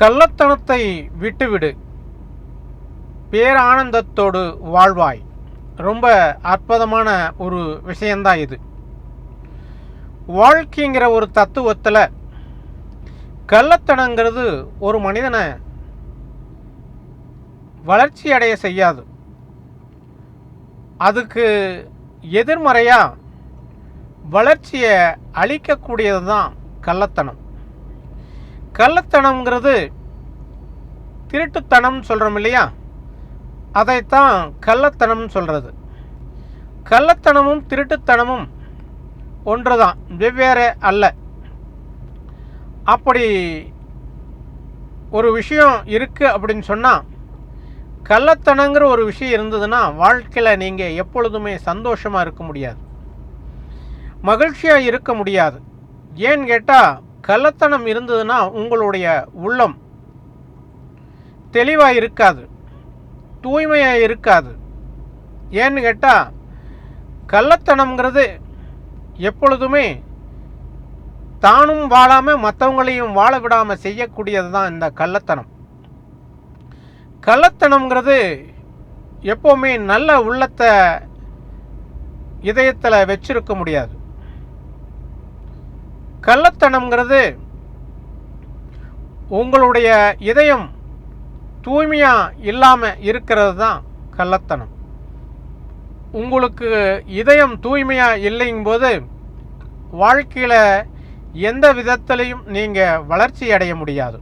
கள்ளத்தனத்தை விட்டுவிடு, பேரானந்தத்தோடு வாழ்வாய். ரொம்ப அற்புதமான ஒரு விஷயந்தான் இது. வாழ்க்கைங்கிற ஒரு தத்துவத்தில் கள்ளத்தனங்கிறது ஒரு மனிதனை வளர்ச்சி அடைய செய்யாது. அதுக்கு எதிர்மறையாக வளர்ச்சியை அளிக்கக்கூடியது தான் கள்ளத்தனம். கள்ளத்தனம்ங்கிறது திருட்டுத்தனம் சொல்கிறோம் இல்லையா, அதைத்தான் கள்ளத்தனம் சொல்கிறது. கள்ளத்தனமும் திருட்டுத்தனமும் ஒன்று தான், வெவ்வேறு அல்ல. அப்படி ஒரு விஷயம் இருக்குது அப்படின்னு சொன்னால், கள்ளத்தனங்கிற ஒரு விஷயம் இருந்ததுன்னா வாழ்க்கையில் நீங்கள் எப்பொழுதுமே சந்தோஷமாக இருக்க முடியாது, மகிழ்ச்சியாக இருக்க முடியாது. ஏன்னு கேட்டால், கள்ளத்தனம் இருந்ததுன்னா உங்களுடைய உள்ளம் தெளிவாக இருக்காது, தூய்மையாக இருக்காது. ஏன்னு கேட்டால், கள்ளத்தனம்ங்கிறது எப்பொழுதுமே தானும் வாழாமல் மற்றவங்களையும் வாழ விடாமல் செய்யக்கூடியது தான் இந்த கள்ளத்தனம். கள்ளத்தனம்ங்கிறது எப்போவுமே நல்ல உள்ளத்தை இதயத்தில் வச்சிருக்க முடியாது. கள்ளத்தனம்ங்கிறது உங்களுடைய இதயம் தூய்மையாக இல்லாமல் இருக்கிறது தான் கள்ளத்தனம். உங்களுக்கு இதயம் தூய்மையாக இல்லைங்கும்போது வாழ்க்கையில் எந்த விதத்திலையும் நீங்கள் வளர்ச்சி அடைய முடியாது.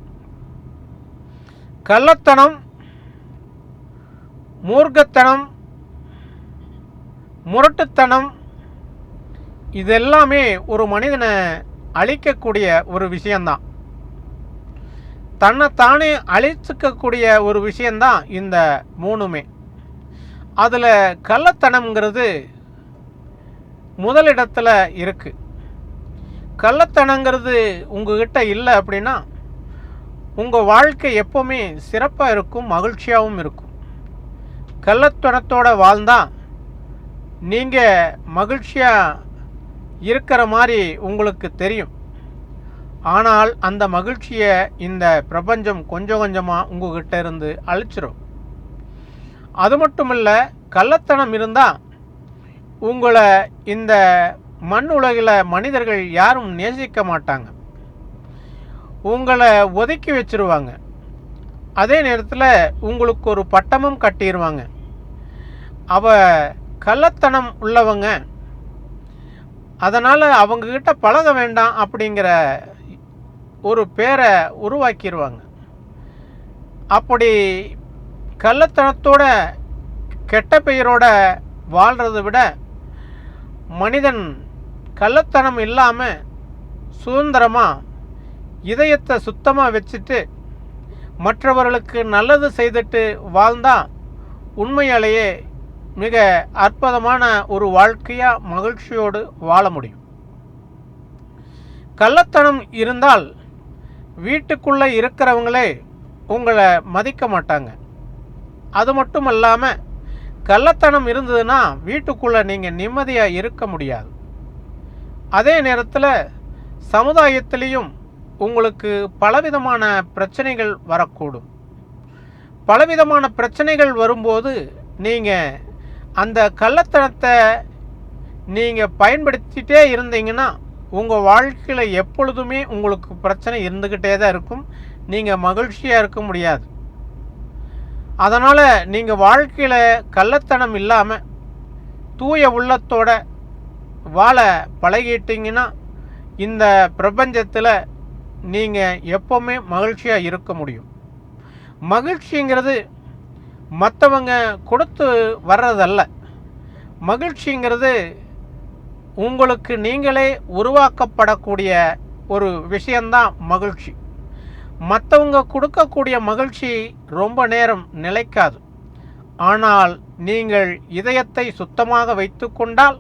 கள்ளத்தனம், மூர்க்கத்தனம், முரட்டுத்தனம் இதெல்லாமே ஒரு மனிதனை அழிக்கக்கூடிய ஒரு விஷயந்தான். தன்னைத்தானே அழிச்சுக்கக்கூடிய ஒரு விஷயந்தான் இந்த மூணுமே. அதில் கள்ளத்தனம்ங்கிறது முதலிடத்தில் இருக்குது. கள்ளத்தனங்கிறது உங்ககிட்ட இல்லை அப்படின்னா உங்கள் வாழ்க்கை எப்போவுமே சிறப்பாக இருக்கும், மகிழ்ச்சியாகவும் இருக்கும். கள்ளத்தனத்தோடு வாழ்ந்தால் நீங்கள் மகிழ்ச்சியாக இருக்கிற மாதிரி உங்களுக்கு தெரியும். ஆனால் அந்த மகிழ்ச்சியை இந்த பிரபஞ்சம் கொஞ்சம் கொஞ்சமாக உங்கள்கிட்ட இருந்து அழிச்சிடும். அது மட்டும் இல்லை, கள்ளத்தனம் இருந்தால் உங்களை இந்த மண் உலகில் மனிதர்கள் யாரும் நேசிக்க மாட்டாங்க, உங்களை ஒதுக்கி வச்சிருவாங்க. அதே நேரத்தில் உங்களுக்கு ஒரு பட்டமும் கட்டிடுவாங்க. கள்ளத்தனம் உள்ளவங்க, அதனால் அவங்கக்கிட்ட பழக வேண்டாம் அப்படிங்கிற ஒரு பேரை உருவாக்கிடுவாங்க. அப்படி கள்ளத்தனத்தோட கெட்ட பெயரோட வாழ்கிறத விட மனிதன் கள்ளத்தனம் இல்லாமல் சுதந்திரமாக இதயத்தை சுத்தமாக வச்சுட்டு மற்றவர்களுக்கு நல்லது செய்துட்டு வாழ்ந்தால் உண்மையாலேயே மிக அற்புதமான ஒரு வாழ்க்கையாக மகிழ்ச்சியோடு வாழ முடியும். கள்ளத்தனம் இருந்தால் வீட்டுக்குள்ளே இருக்கிறவங்களே உங்களை மதிக்க மாட்டாங்க. அது மட்டும் இல்லாமல் கள்ளத்தனம் இருந்ததுன்னா வீட்டுக்குள்ளே நீங்கள் நிம்மதியாக இருக்க முடியாது. அதே நேரத்தில் சமுதாயத்திலையும் உங்களுக்கு பலவிதமான பிரச்சனைகள் வரக்கூடும். பலவிதமான பிரச்சனைகள் வரும்போது நீங்கள் அந்த கள்ளத்தனத்தை நீங்கள் பயன்படுத்திகிட்டே இருந்தீங்கன்னா உங்கள் வாழ்க்கையில் எப்பொழுதுமே உங்களுக்கு பிரச்சனை இருந்துக்கிட்டே தான் இருக்கும், நீங்கள் மகிழ்ச்சியாக இருக்க முடியாது. அதனால் நீங்கள் வாழ்க்கையில் கள்ளத்தனம் இல்லாமல் தூய உள்ளத்தோட வாழ பழகிட்டீங்கன்னா இந்த பிரபஞ்சத்தில் நீங்கள் எப்போவுமே மகிழ்ச்சியாக இருக்க முடியும். மகிழ்ச்சிங்கிறது மற்றவங்க கொடுத்து வர்றதல்ல. மகிழ்ச்சிங்கிறது உங்களுக்கு நீங்களே உருவாக்கப்படக்கூடிய ஒரு விஷயந்தான் மகிழ்ச்சி. மற்றவங்க கொடுக்கக்கூடிய மகிழ்ச்சி ரொம்ப நேரம் நிலைக்காது. ஆனால் நீங்கள் இதயத்தை சுத்தமாக வைத்து கொண்டால்,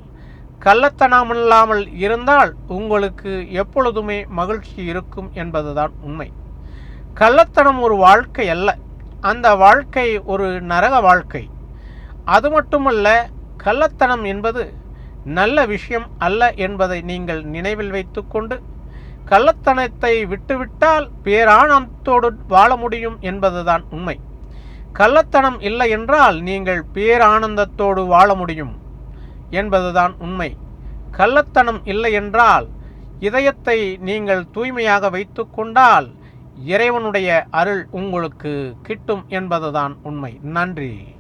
கள்ளத்தனமில்லாமல் இருந்தால் உங்களுக்கு எப்பொழுதுமே மகிழ்ச்சி இருக்கும் என்பதுதான் உண்மை. கள்ளத்தனம் ஒரு வாழ்க்கை அல்ல, அந்த வாழ்க்கை ஒரு நரக வாழ்க்கை. அது மட்டுமல்ல, கள்ளத்தனம் என்பது நல்ல விஷயம் அல்ல என்பதை நீங்கள் நினைவில் வைத்துக்கொண்டு கள்ளத்தனத்தை விட்டுவிட்டால் பேரானந்தத்தோடு வாழ முடியும் என்பதுதான் உண்மை. கள்ளத்தனம் இல்லை என்றால் நீங்கள் பேரானந்தத்தோடு வாழ முடியும் என்பதுதான் உண்மை. கள்ளத்தனம் இல்லை என்றால் இதயத்தை நீங்கள் தூய்மையாக வைத்து கொண்டால் இறைவனுடைய அருள் உங்களுக்கு கிட்டும் என்பதுதான் உண்மை. நன்றி.